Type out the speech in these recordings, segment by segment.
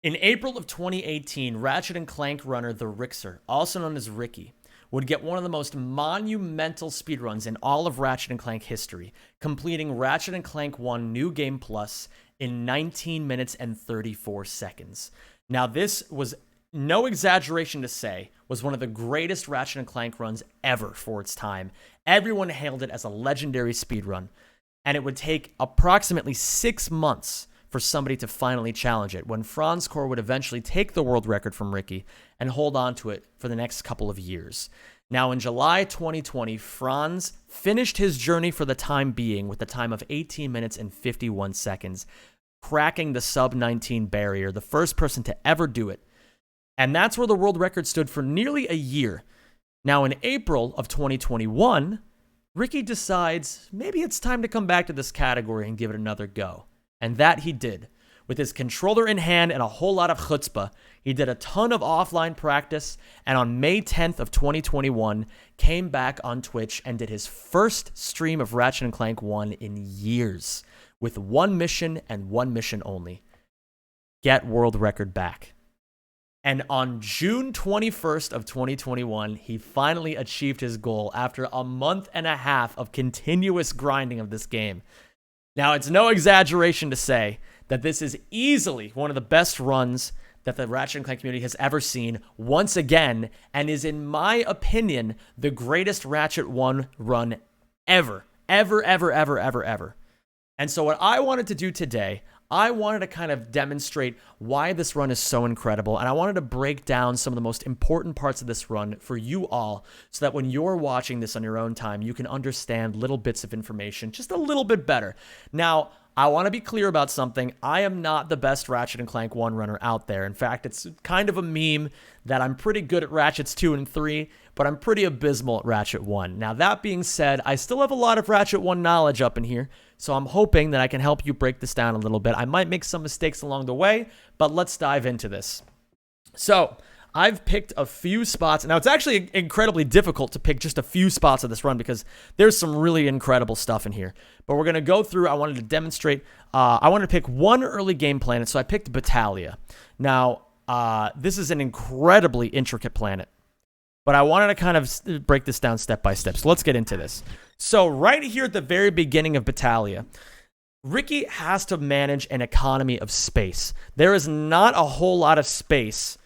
In April of 2018, Ratchet and Clank runner ThaRixer, also known as Ricky, would get one of the most monumental speedruns in all of Ratchet and Clank history, completing Ratchet and Clank 1 New Game Plus in 19 minutes and 34 seconds. Now, this was no exaggeration to say, was one of the greatest Ratchet and Clank runs ever for its time. Everyone hailed it as a legendary speedrun, and it would take approximately 6 months for somebody to finally challenge it, when Franzorr would eventually take the world record from Ricky and hold on to it for the next couple of years. Now, in July 2020, Franz finished his journey for the time being with a time of 18 minutes and 51 seconds, cracking the sub-19 barrier, the first person to ever do it. And that's where the world record stood for nearly a year. Now, in April of 2021, Ricky decides maybe it's time to come back to this category and give it another go. And that he did. With his controller in hand and a whole lot of chutzpah, he did a ton of offline practice, and on May 10th of 2021, came back on Twitch and did his first stream of Ratchet and Clank 1 in years, with one mission and one mission only: get world record back. And on June 21st of 2021, he finally achieved his goal after a month and a half of continuous grinding of this game. Now, it's no exaggeration to say that this is easily one of the best runs that the Ratchet and Clank community has ever seen, once again, and is, in my opinion, the greatest Ratchet 1 run ever. Ever. And so what I wanted to do today, I wanted to kind of demonstrate why this run is so incredible, and I wanted to break down some of the most important parts of this run for you all, so that when you're watching this on your own time, you can understand little bits of information just a little bit better. Now, I want to be clear about something. I am not the best Ratchet and Clank 1 runner out there. In fact, it's kind of a meme that I'm pretty good at Ratchets 2 and 3, but I'm pretty abysmal at Ratchet 1. Now, that being said, I still have a lot of Ratchet 1 knowledge up in here, so I'm hoping that I can help you break this down a little bit. I might make some mistakes along the way, but let's dive into this. So, I've picked a few spots. Now, it's actually incredibly difficult to pick just a few spots of this run because there's some really incredible stuff in here. But we're going to go through. I wanted to demonstrate. I wanted to pick one early game planet, so I picked Batalia. Now, this is an incredibly intricate planet, but I wanted to kind of break this down step by step. So let's get into this. So right here at the very beginning of Batalia, Ricky has to manage an economy of space. There is not a whole lot of space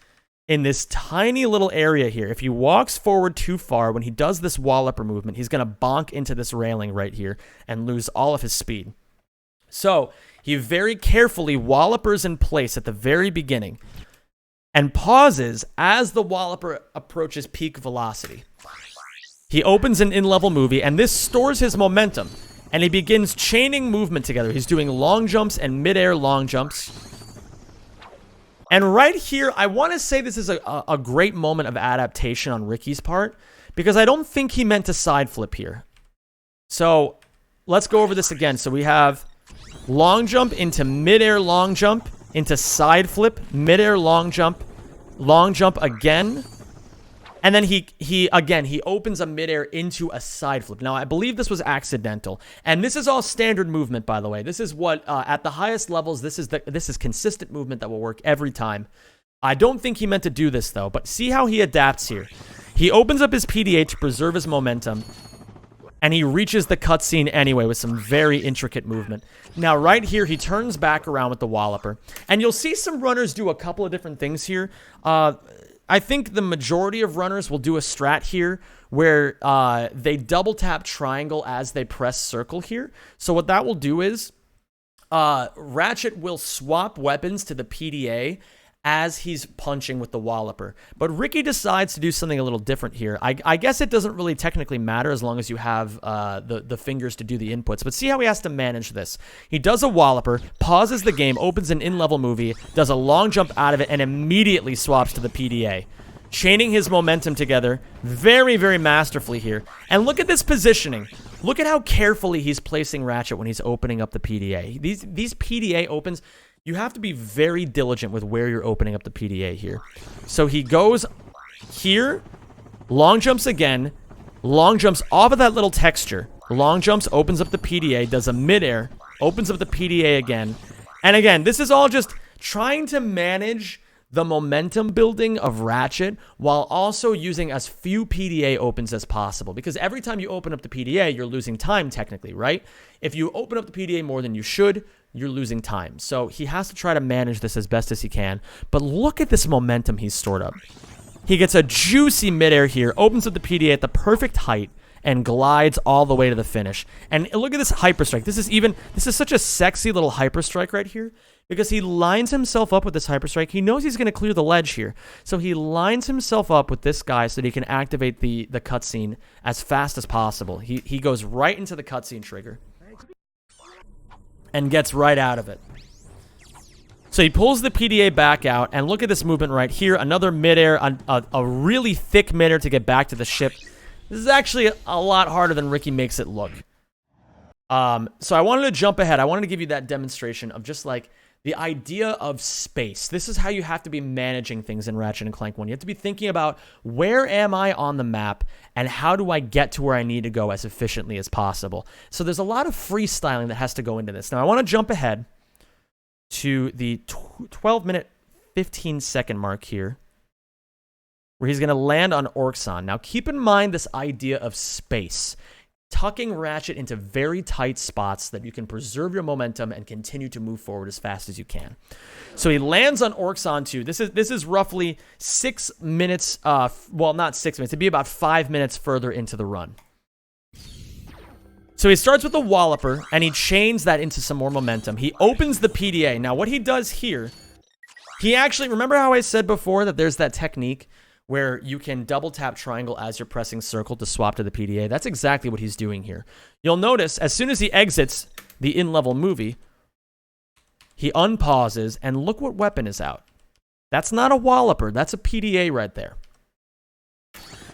in this tiny little area here. If he walks forward too far, when he does this walloper movement, he's going to bonk into this railing right here and lose all of his speed. So he very carefully wallopers in place at the very beginning and pauses as the walloper approaches peak velocity. He opens an in-level movie, and this stores his momentum, and he begins chaining movement together. He's doing long jumps and mid-air long jumps. And right here, I want to say this is a great moment of adaptation on Ricky's part, because I don't think he meant to side flip here. So let's go over this again. So we have long jump into mid-air long jump, into side flip, mid-air long jump again. And then he opens a midair into a side flip. Now, I believe this was accidental. And this is all standard movement, by the way. This is what, at the highest levels, this is consistent movement that will work every time. I don't think he meant to do this, though. But see how he adapts here. He opens up his PDA to preserve his momentum. And he reaches the cutscene anyway with some very intricate movement. Now, right here, he turns back around with the walloper. And you'll see some runners do a couple of different things here. I think the majority of runners will do a strat here where they double tap triangle as they press circle here. So what that will do is Ratchet will swap weapons to the PDA as he's punching with the walloper. But Ricky decides to do something a little different here. I guess it doesn't really technically matter as long as you have the fingers to do the inputs. But see how he has to manage this. He does a walloper, pauses the game, opens an in-level movie, does a long jump out of it, and immediately swaps to the PDA. Chaining his momentum together very, very masterfully here. And look at this positioning. Look at how carefully he's placing Ratchet when he's opening up the PDA. These PDA opens... You have to be very diligent with where you're opening up the PDA here. So he goes here, long jumps again, long jumps off of that little texture, long jumps, opens up the PDA, does a midair, opens up the PDA again. And again, this is all just trying to manage the momentum building of Ratchet while also using as few PDA opens as possible. Because every time you open up the PDA, you're losing time technically, right? If you open up the PDA more than you should, you're losing time. So he has to try to manage this as best as he can. But look at this momentum he's stored up. He gets a juicy midair here, opens up the PDA at the perfect height, and glides all the way to the finish. And look at this hyper strike. This is such a sexy little hyper strike right here, because he lines himself up with this hyper strike. He knows he's going to clear the ledge here, so he lines himself up with this guy so that he can activate the cutscene as fast as possible. He goes right into the cutscene trigger and gets right out of it. So he pulls the PDA back out, and look at this movement right here. Another midair, a really thick midair to get back to the ship. This is actually a lot harder than Ricky makes it look. So I wanted to jump ahead. I wanted to give you that demonstration of just like the idea of space. This is how you have to be managing things in Ratchet and Clank 1. You have to be thinking about, where am I on the map and how do I get to where I need to go as efficiently as possible? So there's a lot of freestyling that has to go into this. Now I want to jump ahead to the 12-minute, 15-second mark here, where he's going to land on Orxon. Now, keep in mind this idea of space. Tucking Ratchet into very tight spots so that you can preserve your momentum and continue to move forward as fast as you can. So he lands on Orxon 2. This is roughly 6 minutes, well, not 6 minutes. It'd be about 5 minutes further into the run. So he starts with a walloper, and he chains that into some more momentum. He opens the PDA. Now, what he does here, he actually, remember how I said before that there's that technique where you can double tap triangle as you're pressing circle to swap to the PDA? That's exactly what he's doing here. You'll notice as soon as he exits the in-level movie, he unpauses, and look what weapon is out. That's not a walloper. That's a PDA right there.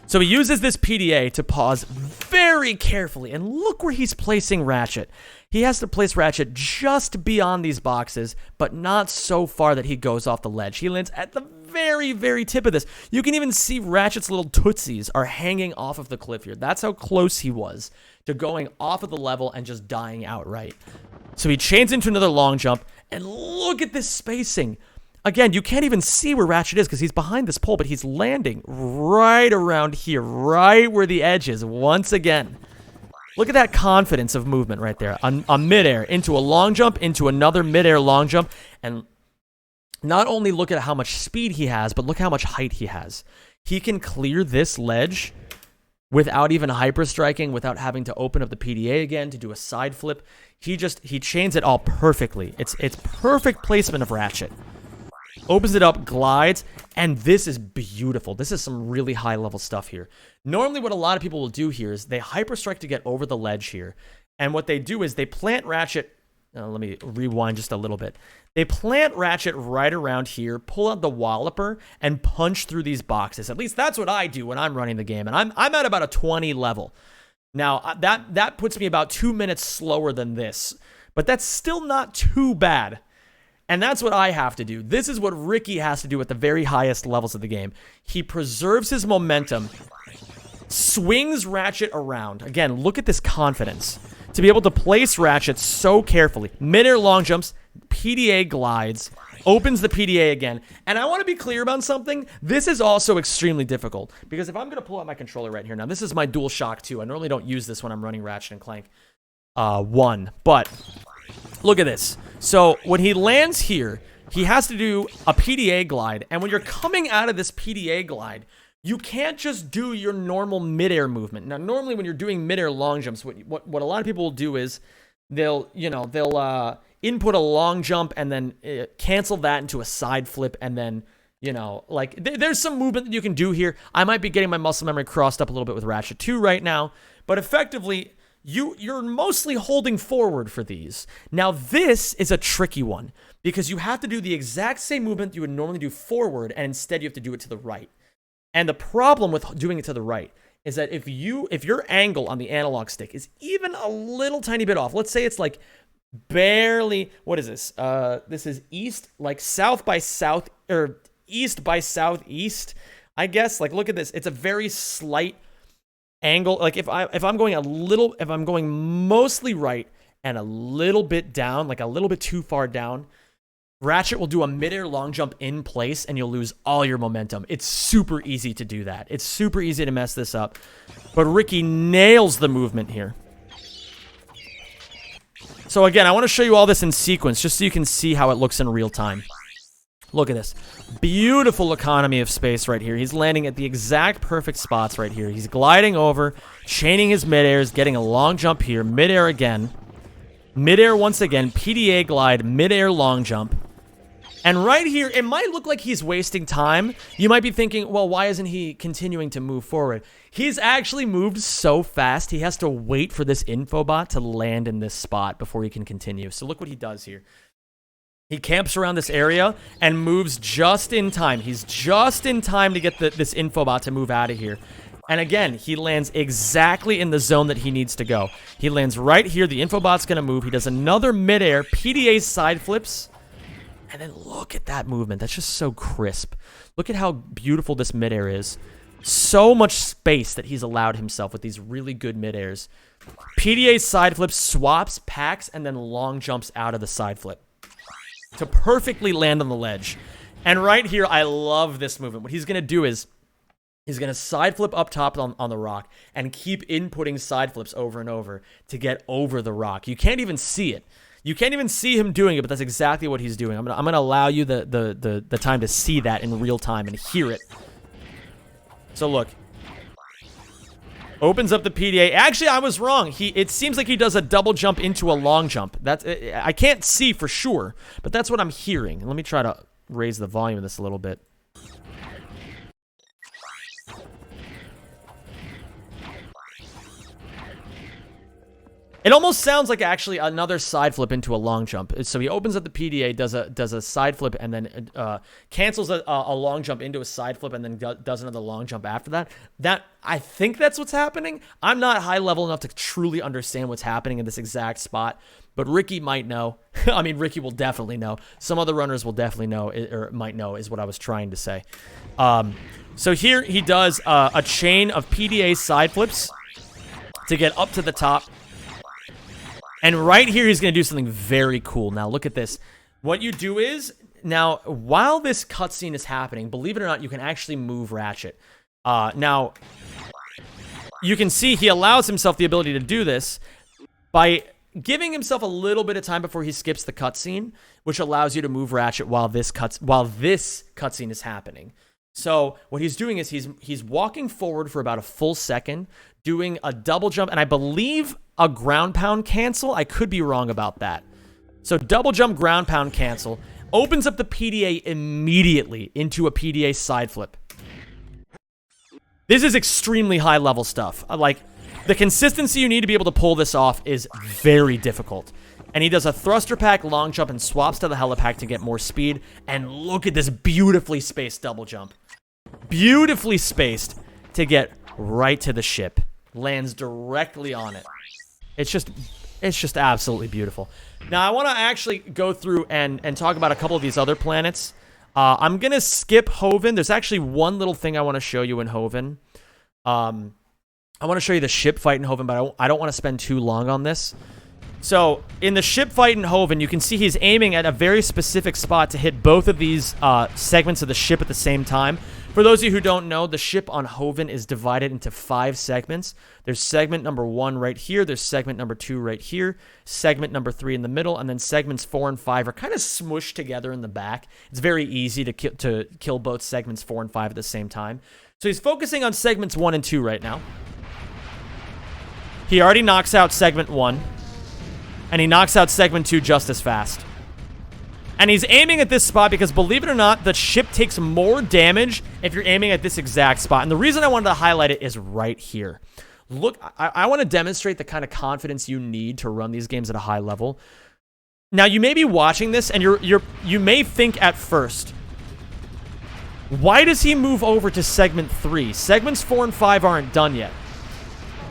So he uses this PDA to pause very carefully, and look where he's placing Ratchet. He has to place Ratchet just beyond these boxes, but not so far that he goes off the ledge. He lands at the very, very tip of this. You can even see Ratchet's little tootsies are hanging off of the cliff here. That's how close he was to going off of the level and just dying outright. So he chains into another long jump, and look at this spacing. Again, you can't even see where Ratchet is because he's behind this pole, but he's landing right around here, right where the edge is once again. Look at that confidence of movement right there. A midair, into a long jump, into another midair long jump, and not only look at how much speed he has, but look how much height he has. He can clear this ledge without even hyper striking, without having to open up the PDA again to do a side flip. He chains it all perfectly. It's perfect placement of Ratchet. Opens it up, glides, and this is beautiful. This is some really high-level stuff here. Normally, what a lot of people will do here is they hyperstrike to get over the ledge here. And what they do is they plant Ratchet. Let me rewind just a little bit. They plant Ratchet right around here, pull out the walloper, and punch through these boxes. At least that's what I do when I'm running the game. And I'm at about a 20 level. Now, that puts me about 2 minutes slower than this. But that's still not too bad. And that's what I have to do. This is what Ricky has to do at the very highest levels of the game. He preserves his momentum, swings Ratchet around. Again, look at this confidence. To be able to place Ratchet so carefully. Mid-air long jumps, PDA glides, opens the PDA again. And I want to be clear about something. This is also extremely difficult. Because if I'm going to pull out my controller right here. Now, this is my DualShock 2. I normally don't use this when I'm running Ratchet and Clank 1. But look at this. So when he lands here, he has to do a PDA glide. And when you're coming out of this PDA glide, you can't just do your normal midair movement. Now, normally when you're doing midair long jumps, what a lot of people will do is they'll input a long jump and then cancel that into a side flip, and then, like there's some movement that you can do here. I might be getting my muscle memory crossed up a little bit with Ratchet 2 right now, but effectively, you're mostly holding forward for these. Now, this is a tricky one because you have to do the exact same movement you would normally do forward, and instead you have to do it to the right. And the problem with doing it to the right is that if your angle on the analog stick is even a little tiny bit off, let's say it's like barely, what is this? This is east, like south by south, or east by southeast, I guess. Like, look at this. It's a very slight angle. Like if I'm going mostly right and a little bit down, like a little bit too far down, Ratchet will do a midair long jump in place and you'll lose all your momentum. It's super easy to do that. It's super easy to mess this up. But Ricky nails the movement here. So again, I want to show you all this in sequence just so you can see how it looks in real time. Look at this. Beautiful economy of space right here. He's landing at the exact perfect spots right here. He's gliding over, chaining his midairs, getting a long jump here, midair again. Midair once again, PDA glide, midair long jump. And right here, it might look like he's wasting time. You might be thinking, well, why isn't he continuing to move forward? He's actually moved so fast, he has to wait for this infobot to land in this spot before he can continue. So look what he does here. He camps around this area and moves just in time. He's just in time to get this infobot to move out of here. And again, he lands exactly in the zone that he needs to go. He lands right here. The infobot's going to move. He does another midair, PDA side flips. And then look at that movement. That's just so crisp. Look at how beautiful this midair is. So much space that he's allowed himself with these really good midairs. PDA side flips, swaps, packs, and then long jumps out of the side flip to perfectly land on the ledge. And right here, I love this movement. What he's going to do is he's going to side flip up top on the rock and keep inputting side flips over and over to get over the rock. You can't even see it. You can't even see him doing it, but that's exactly what he's doing. I'm gonna allow you the time to see that in real time and hear it. So look. Opens up the PDA. Actually, I was wrong. It seems like he does a double jump into a long jump. I can't see for sure, but that's what I'm hearing. Let me try to raise the volume of this a little bit. It almost sounds like actually another side flip into a long jump. So he opens up the PDA, does a side flip, and then cancels a long jump into a side flip, and then does another long jump after that. I think that's what's happening. I'm not high level enough to truly understand what's happening in this exact spot, but Ricky might know. I mean, Ricky will definitely know. Some other runners will definitely know, or might know, is what I was trying to say. So here he does a chain of PDA side flips to get up to the top. And right here, he's going to do something very cool. Now, look at this. What you do is, now, while this cutscene is happening, believe it or not, you can actually move Ratchet. Now, you can see he allows himself the ability to do this by giving himself a little bit of time before he skips the cutscene, which allows you to move Ratchet while this cutscene is happening. So what he's doing is he's walking forward for about a full second, doing a double jump, and I believe a ground pound cancel. I could be wrong about that. So double jump, ground pound cancel, opens up the PDA immediately into a PDA side flip. This is extremely high level stuff. Like, the consistency you need to be able to pull this off is very difficult. And he does a thruster pack long jump and swaps to the helipack to get more speed. And look at this beautifully spaced double jump. Beautifully spaced to get right to the ship. Lands directly on it. It's just absolutely beautiful. Now, I want to actually go through and talk about a couple of these other planets. I'm going to skip Hoven. There's actually one little thing I want to show you in Hoven. I want to show you the ship fight in Hoven, but I don't want to spend too long on this. So, in the ship fight in Hoven, you can see he's aiming at a very specific spot to hit both of these segments of the ship at the same time. For those of you who don't know, the ship on Hoven is divided into 5 segments. There's segment number 1 right here. There's segment number 2 right here. Segment number 3 in the middle. And then segments 4 and 5 are kind of smushed together in the back. It's very easy to kill both segments 4 and 5 at the same time. So he's focusing on segments 1 and 2 right now. He already knocks out segment 1. And he knocks out segment 2 just as fast. And he's aiming at this spot because, believe it or not, the ship takes more damage if you're aiming at this exact spot. And the reason I wanted to highlight it is right here. Look, I want to demonstrate the kind of confidence you need to run these games at a high level. Now, you may be watching this, and you may think at first, why does he move over to segment 3? Segments 4 and 5 aren't done yet.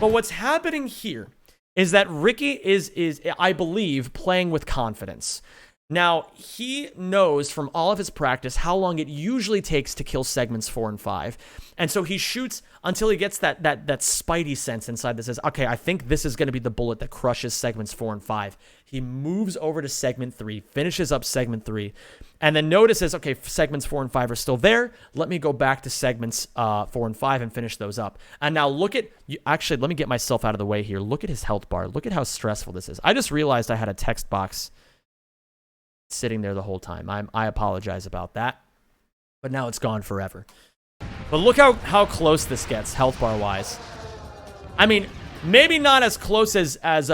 But what's happening here is that Ricky is I believe, playing with confidence. Now, he knows from all of his practice how long it usually takes to kill segments 4 and 5. And so he shoots until he gets that spidey sense inside that says, okay, I think this is going to be the bullet that crushes segments 4 and 5. He moves over to segment 3, finishes up segment 3, and then notices, okay, segments 4 and 5 are still there. Let me go back to segments 4 and 5 and finish those up. And now look at, actually, let me get myself out of the way here. Look at his health bar. Look at how stressful this is. I just realized I had a text box sitting there the whole time. I apologize about that, but now it's gone forever. But look how close this gets health bar wise. I mean, maybe not as close as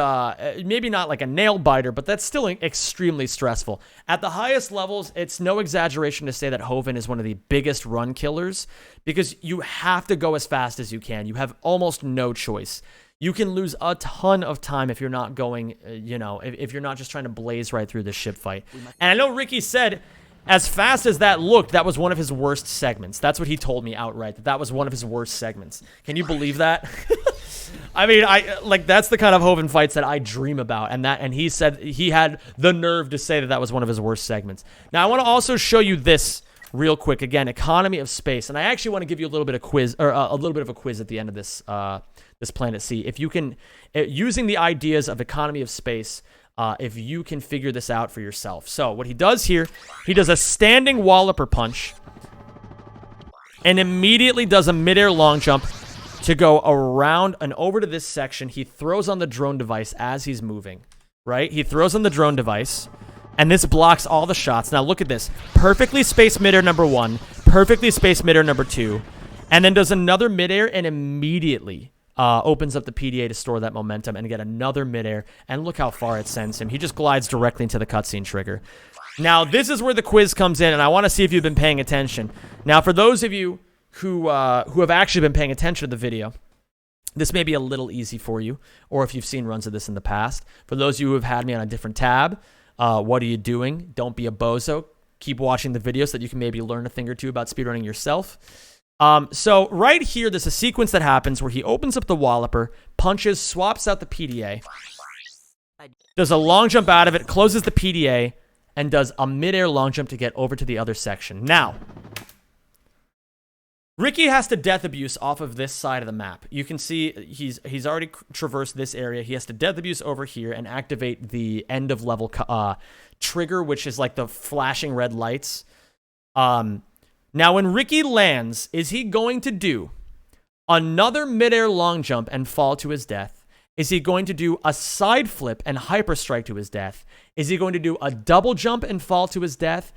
maybe not like a nail biter, but that's still extremely stressful. At the highest levels, it's no exaggeration to say that Hoven is one of the biggest run killers because you have to go as fast as you can. You have almost no choice. You can lose a ton of time if you're not going, if you're not just trying to blaze right through this ship fight. And I know Ricky said, as fast as that looked, that was one of his worst segments. That's what he told me outright, that was one of his worst segments. Can you believe that? I mean, that's the kind of Hoven fights that I dream about. And he said he had the nerve to say that was one of his worst segments. Now, I want to also show you this real quick. Again, economy of space. And I actually want to give you a little bit of quiz, or a little bit of a quiz at the end of this this Planet C. If you can, using the ideas of economy of space, if you can figure this out for yourself. So what he does here, he does a standing walloper punch and immediately does a midair long jump to go around and over to this section. He throws on the drone device as he's moving, right? He throws on the drone device, and this blocks all the shots. Now look at this. Perfectly spaced midair number 1, perfectly spaced midair number 2, and then does another midair and immediately opens up the PDA to store that momentum and get another midair. And look how far it sends him. He just glides directly into the cutscene trigger. Now, this is where the quiz comes in, and I want to see if you've been paying attention. Now, for those of you who have actually been paying attention to the video, this may be a little easy for you, or if you've seen runs of this in the past. For those of you who have had me on a different tab, what are you doing? Don't be a bozo. Keep watching the video so that you can maybe learn a thing or two about speedrunning yourself. So right here, there's a sequence that happens where he opens up the walloper, punches, swaps out the PDA, does a long jump out of it, closes the PDA, and does a midair long jump to get over to the other section. Now, Ricky has to death abuse off of this side of the map. You can see he's already traversed this area. He has to death abuse over here and activate the end of level trigger, which is like the flashing red lights. Now, when Ricky lands, is he going to do another midair long jump and fall to his death? Is he going to do a side flip and hyperstrike to his death? Is he going to do a double jump and fall to his death?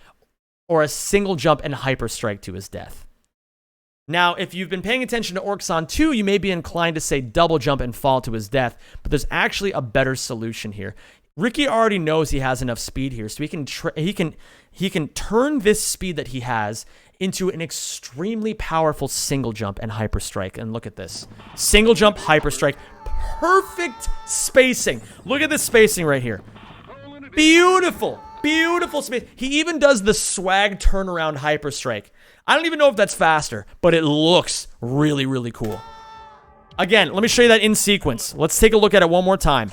Or a single jump and hyperstrike to his death? Now, if you've been paying attention to Orxon 2, you may be inclined to say double jump and fall to his death, but there's actually a better solution here. Ricky already knows he has enough speed here, so he can turn this speed that he has into an extremely powerful single jump and hyperstrike. And look at this. Single jump, hyperstrike. Perfect spacing. Look at this spacing right here. Beautiful. Beautiful space. He even does the swag turnaround hyperstrike. I don't even know if that's faster, but it looks really, really cool. Again, let me show you that in sequence. Let's take a look at it one more time.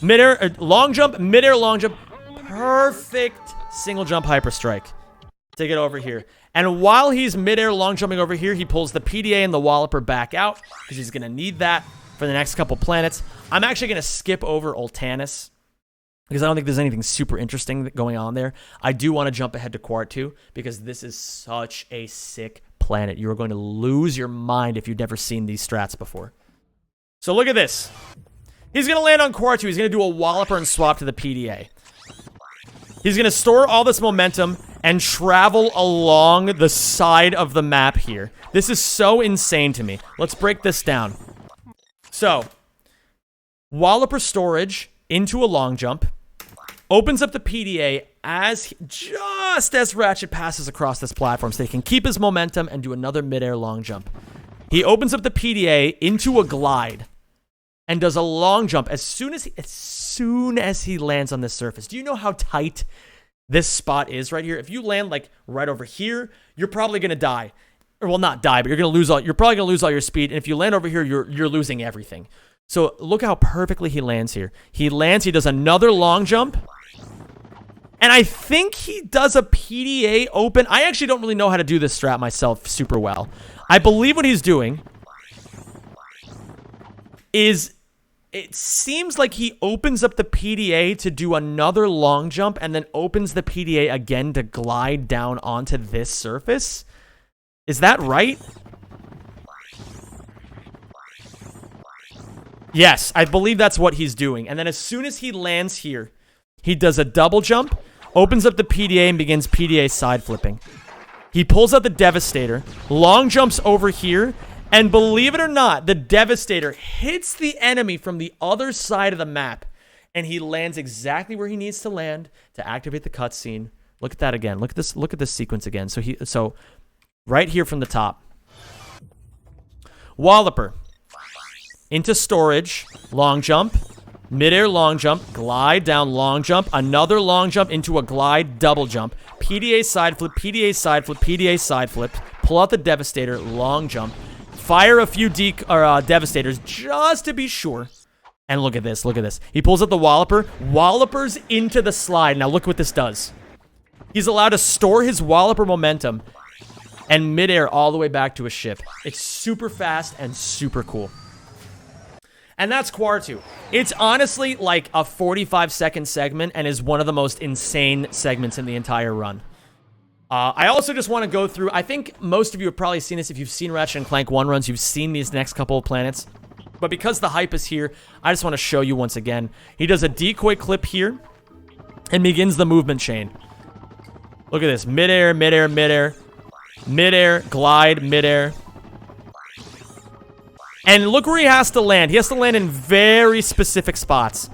Midair, long jump, midair, long jump. Perfect single jump hyperstrike. Take it over here. And while he's midair long jumping over here, he pulls the PDA and the walloper back out because he's going to need that for the next couple planets. I'm actually going to skip over Ultanis because I don't think there's anything super interesting going on there. I do want to jump ahead to Quartu because this is such a sick planet. You are going to lose your mind if you've never seen these strats before. So look at this. He's going to land on Quartu. He's going to do a walloper and swap to the PDA. He's going to store all this momentum and travel along the side of the map here. This is so insane to me. Let's break this down. So, walloper storage into a long jump. Opens up the PDA just as Ratchet passes across this platform so he can keep his momentum and do another midair long jump. He opens up the PDA into a glide and does a long jump as soon as he lands on this surface. Do you know how tight this spot is right here? If you land like right over here, you're probably going to die. Or well, not die, but you're probably going to lose all your speed. And if you land over here, you're losing everything. So look how perfectly he lands here. He lands, he does another long jump, And I think he does a PDA open. I actually don't really know how to do this strat myself super well. I believe what he's doing is, it seems like he opens up the PDA to do another long jump and then opens the PDA again to glide down onto this surface. Is that right? Yes, I believe that's what he's doing. And then as soon as he lands here, he does a double jump, opens up the PDA, and begins PDA side flipping. He pulls out the Devastator, long jumps over here, and believe it or not, the Devastator hits the enemy from the other side of the map, and he lands exactly where he needs to land to activate the cutscene. Look at that again. Look at this sequence again. So right here from the top. Walloper. Into storage, long jump, midair long jump, glide down, long jump, another long jump into a glide, double jump, PDA side flip, PDA side flip, PDA side flip, pull out the Devastator, long jump, fire a few Devastators just to be sure. And look at this, look at this. He pulls out the Walloper, Wallopers into the slide. Now look what this does. He's allowed to store his Walloper momentum and midair all the way back to a ship. It's super fast and super cool. And that's Quartu. It's honestly like a 45-second segment and is one of the most insane segments in the entire run. I also just want to go through, I think most of you have probably seen this. If you've seen Ratchet and Clank 1 runs, you've seen these next couple of planets. But because the hype is here, I just want to show you once again. He does a decoy clip here and begins the movement chain. Look at this. Midair, midair, midair. Midair, glide, midair. And look where he has to land. He has to land in very specific spots.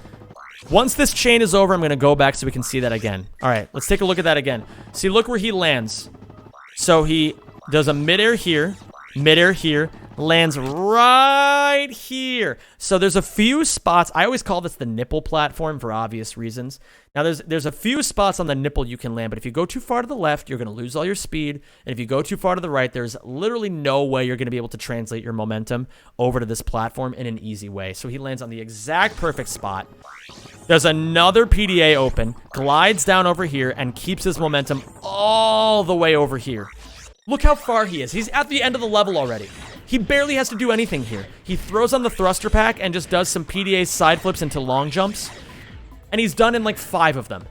Once this chain is over, I'm going to go back so we can see that again. All right, let's take a look at that again. See, look where he lands. So he does a midair here, lands right here. So there's a few spots. I always call this the nipple platform for obvious reasons. Now, there's a few spots on the nipple you can land, but if you go too far to the left, you're going to lose all your speed. And if you go too far to the right, there's literally no way you're going to be able to translate your momentum over to this platform in an easy way. So he lands on the exact perfect spot. There's another PDA open, glides down over here, and keeps his momentum all the way over here. Look how far he is. He's at the end of the level already. He barely has to do anything here. He throws on the thruster pack and just does some PDA side flips into long jumps. And he's done in like 5 of them.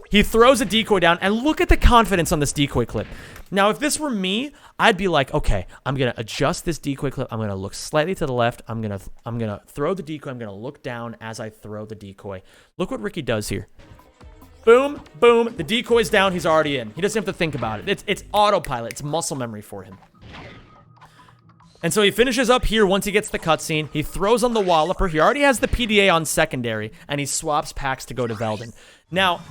He throws a decoy down, and look at the confidence on this decoy clip. Now, if this were me, I'd be like, okay, I'm going to adjust this decoy clip. I'm going to look slightly to the left. I'm going to throw the decoy. I'm going to look down as I throw the decoy. Look what Ricky does here. Boom, boom. The decoy's down. He's already in. He doesn't have to think about it. It's autopilot. It's muscle memory for him. And so he finishes up here once he gets the cutscene. He throws on the Walloper. He already has the PDA on secondary, and he swaps packs to go to Veldin. Now,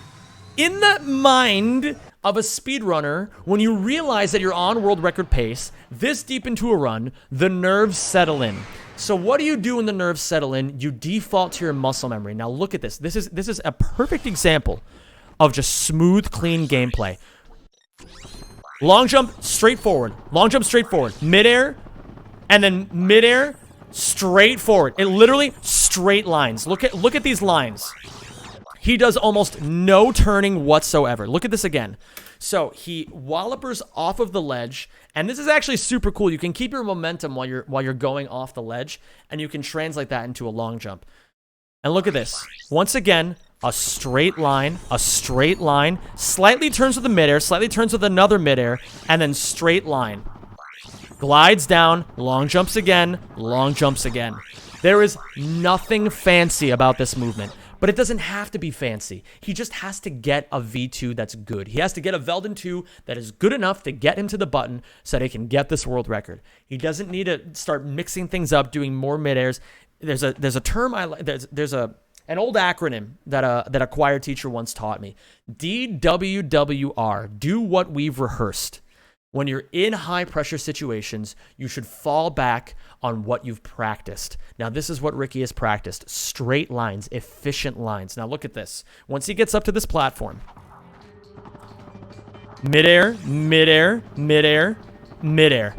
in the mind of a speedrunner, when you realize that you're on world record pace, this deep into a run, the nerves settle in. So what do you do when the nerves settle in? You default to your muscle memory. Now look at this. This is a perfect example of just smooth, clean gameplay. Long jump, straight forward. Long jump, straight forward. Midair, and then midair, straight forward. It literally straight lines. Look at these lines. He does almost no turning whatsoever. Look at this again. So he wallopers off of the ledge, and this is actually super cool. You can keep your momentum while you're going off the ledge, and you can translate that into a long jump. And look at this. Once again, a straight line, slightly turns with the midair, slightly turns with another midair, and then straight line. Glides down, long jumps again, long jumps again. There is nothing fancy about this movement. But it doesn't have to be fancy. He just has to get a V2 that's good. He has to get a Veldin 2 that is good enough to get him to the button so that he can get this world record. He doesn't need to start mixing things up, doing more mid-airs. There's a term there's an old acronym that a choir teacher once taught me. DWWR, do what we've rehearsed. When you're in high-pressure situations, you should fall back on what you've practiced. Now, this is what Ricky has practiced. Straight lines, efficient lines. Now, look at this. Once he gets up to this platform, midair, midair, midair, midair.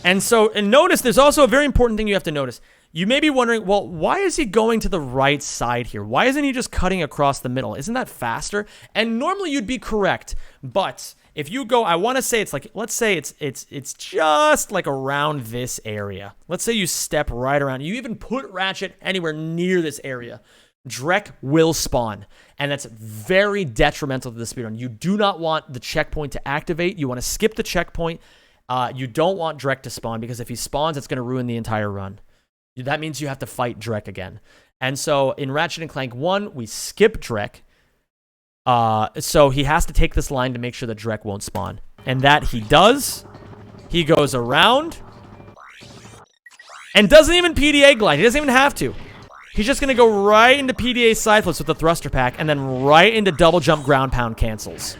And notice, there's also a very important thing you have to notice. You may be wondering, well, why is he going to the right side here? Why isn't he just cutting across the middle? Isn't that faster? And normally you'd be correct, but if you go, I want to say it's like, let's say it's just like around this area. Let's say you step right around. You even put Ratchet anywhere near this area. Drek will spawn, and that's very detrimental to the speedrun. You do not want the checkpoint to activate. You want to skip the checkpoint. You don't want Drek to spawn, because if he spawns, it's going to ruin the entire run. That means you have to fight Drek again. And so in Ratchet and Clank 1, we skip Drek. So he has to take this line to make sure that Drek won't spawn. And that he does. He goes around. And doesn't even PDA glide. He doesn't even have to. He's just going to go right into PDA side flips with the thruster pack. And then right into double jump ground pound cancels.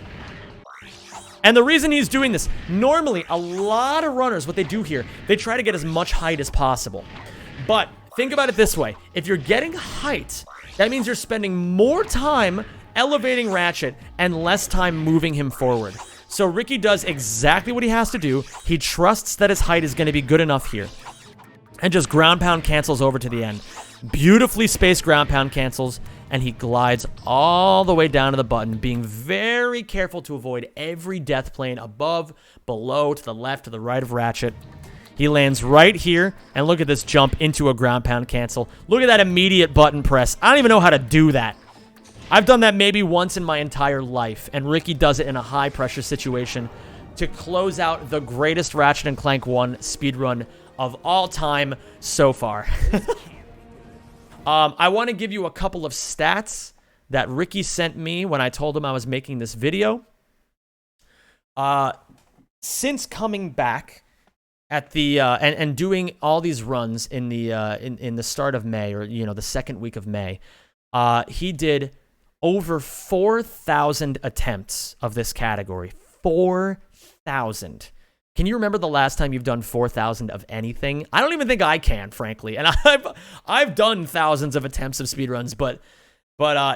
And the reason he's doing this, normally a lot of runners, what they do here, they try to get as much height as possible. But think about it this way. If you're getting height, that means you're spending more time elevating Ratchet and less time moving him forward. So Ricky does exactly what he has to do. He trusts that his height is going to be good enough here. And just ground pound cancels over to the end. Beautifully spaced ground pound cancels. And he glides all the way down to the button, being very careful to avoid every death plane above, below, to the left, to the right of Ratchet. He lands right here, and look at this jump into a ground pound cancel. Look at that immediate button press. I don't even know how to do that. I've done that maybe once in my entire life, and Ricky does it in a high-pressure situation to close out the greatest Ratchet and Clank 1 speedrun of all time so far. I want to give you a couple of stats that Ricky sent me when I told him I was making this video. Since coming back at the and doing all these runs in the in the start of May, or the second week of May, he did over 4,000 attempts of this category. 4,000. Can you remember the last time you've done 4,000 of anything? I don't even think I can, frankly. And I've done thousands of attempts of speedruns, but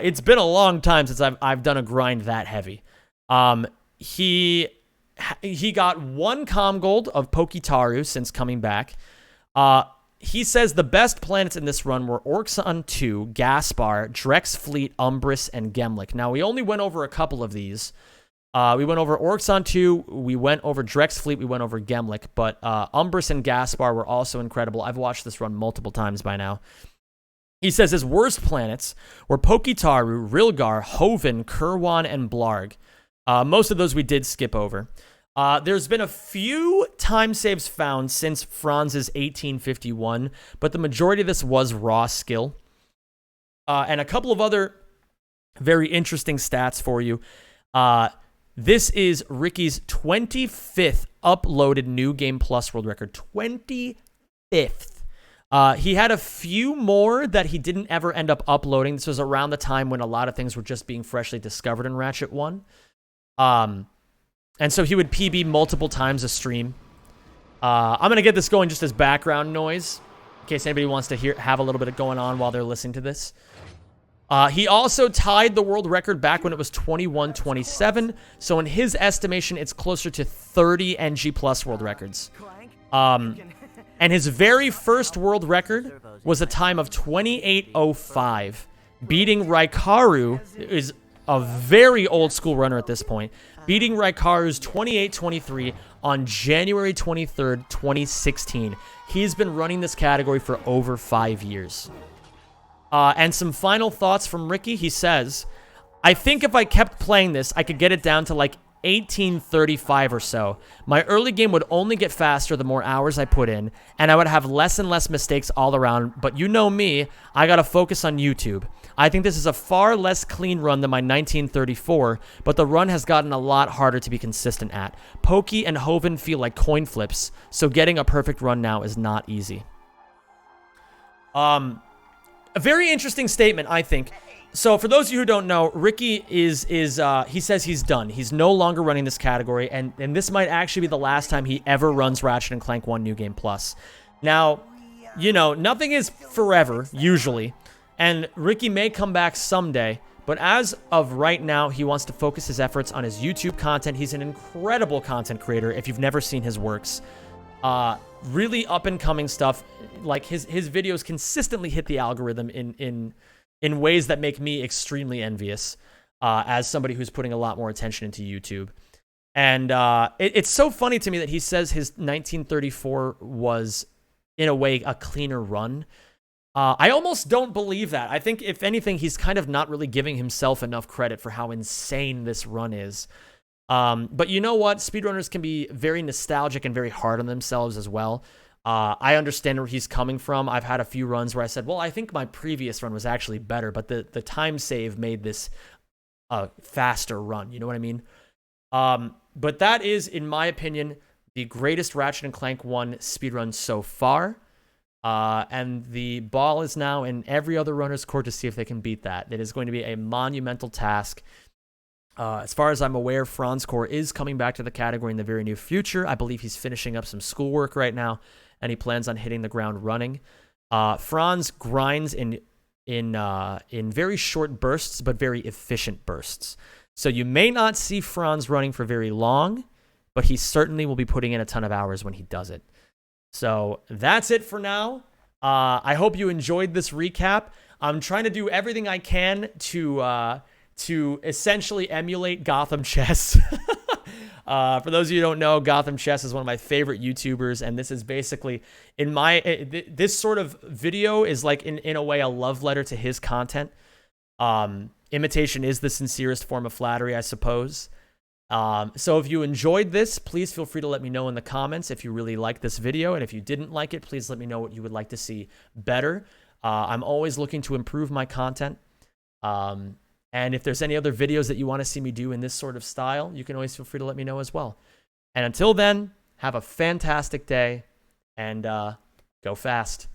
it's been a long time since I've done a grind that heavy. He got 1 comm gold of Pokitaru since coming back. He says the best planets in this run were Orxon 2, Gaspar, Drek's Fleet, Umbris, and Gemlik. Now, we only went over a couple of these. We went over Orxon 2, we went over Drek's Fleet, we went over Gemlik, but Umbris and Gaspar were also incredible. I've watched this run multiple times by now. He says his worst planets were Pokitaru, Rilgar, Hoven, Kirwan, and Blarg. Most of those we did skip over. There's been a few time saves found since Franz's 1851, but the majority of this was raw skill. And a couple of other very interesting stats for you. This is Ricky's 25th uploaded New Game Plus world record. 25th. He had a few more that he didn't ever end up uploading. This was around the time when a lot of things were just being freshly discovered in Ratchet 1. And so he would PB multiple times a stream. I'm going to get this going just as background noise, in case anybody wants to have a little bit of going on while they're listening to this. He also tied the world record back when it was 21-27. So in his estimation, it's closer to 30 NG Plus world records. And his very first world record was a time of 28:05. Beating Raikaru is a very old school runner at this point. Beating Raikaru's 28:23 on January 23rd, 2016. He's been running this category for over 5 years. And some final thoughts from Ricky. He says, I think if I kept playing this, I could get it down to like 1835 or so. My early game would only get faster the more hours I put in, and I would have less and less mistakes all around, but you know me, I gotta focus on YouTube. I think this is a far less clean run than my 1934, but the run has gotten a lot harder to be consistent at. Pokey and Hoven feel like coin flips, so getting a perfect run now is not easy. A very interesting statement, I think. So for those of you who don't know, Ricky he says he's done. He's no longer running this category, and this might actually be the last time he ever runs Ratchet and Clank 1 New Game Plus. Now, nothing is forever, usually, and Ricky may come back someday, but as of right now, he wants to focus his efforts on his YouTube content. He's an incredible content creator if you've never seen his works. Really up and coming stuff. Like his videos consistently hit the algorithm in ways that make me extremely envious, as somebody who's putting a lot more attention into YouTube. And it's so funny to me that he says his 1934 was, in a way, a cleaner run. I almost don't believe that. I think, if anything, he's kind of not really giving himself enough credit for how insane this run is. But you know what? Speedrunners can be very nostalgic and very hard on themselves as well. I understand where he's coming from. I've had a few runs where I said, well, I think my previous run was actually better, but the time save made this a faster run. You know what I mean? But that is, in my opinion, the greatest Ratchet and Clank 1 speedrun so far. And the ball is now in every other runner's court to see if they can beat that. It is going to be a monumental task. As far as I'm aware, Franzorr is coming back to the category in the very near future. I believe he's finishing up some schoolwork right now, and he plans on hitting the ground running. Franz grinds in very short bursts, but very efficient bursts. So you may not see Franz running for very long, but he certainly will be putting in a ton of hours when he does it. So that's it for now. I hope you enjoyed this recap. I'm trying to do everything I can to essentially emulate GothamChess. For those of you who don't know, GothamChess is one of my favorite YouTubers, and this is basically, this sort of video is like, in a way, a love letter to his content. Imitation is the sincerest form of flattery, I suppose. So if you enjoyed this, please feel free to let me know in the comments if you really liked this video, and if you didn't like it, please let me know what you would like to see better. I'm always looking to improve my content. And if there's any other videos that you want to see me do in this sort of style, you can always feel free to let me know as well. And until then, have a fantastic day, and go fast.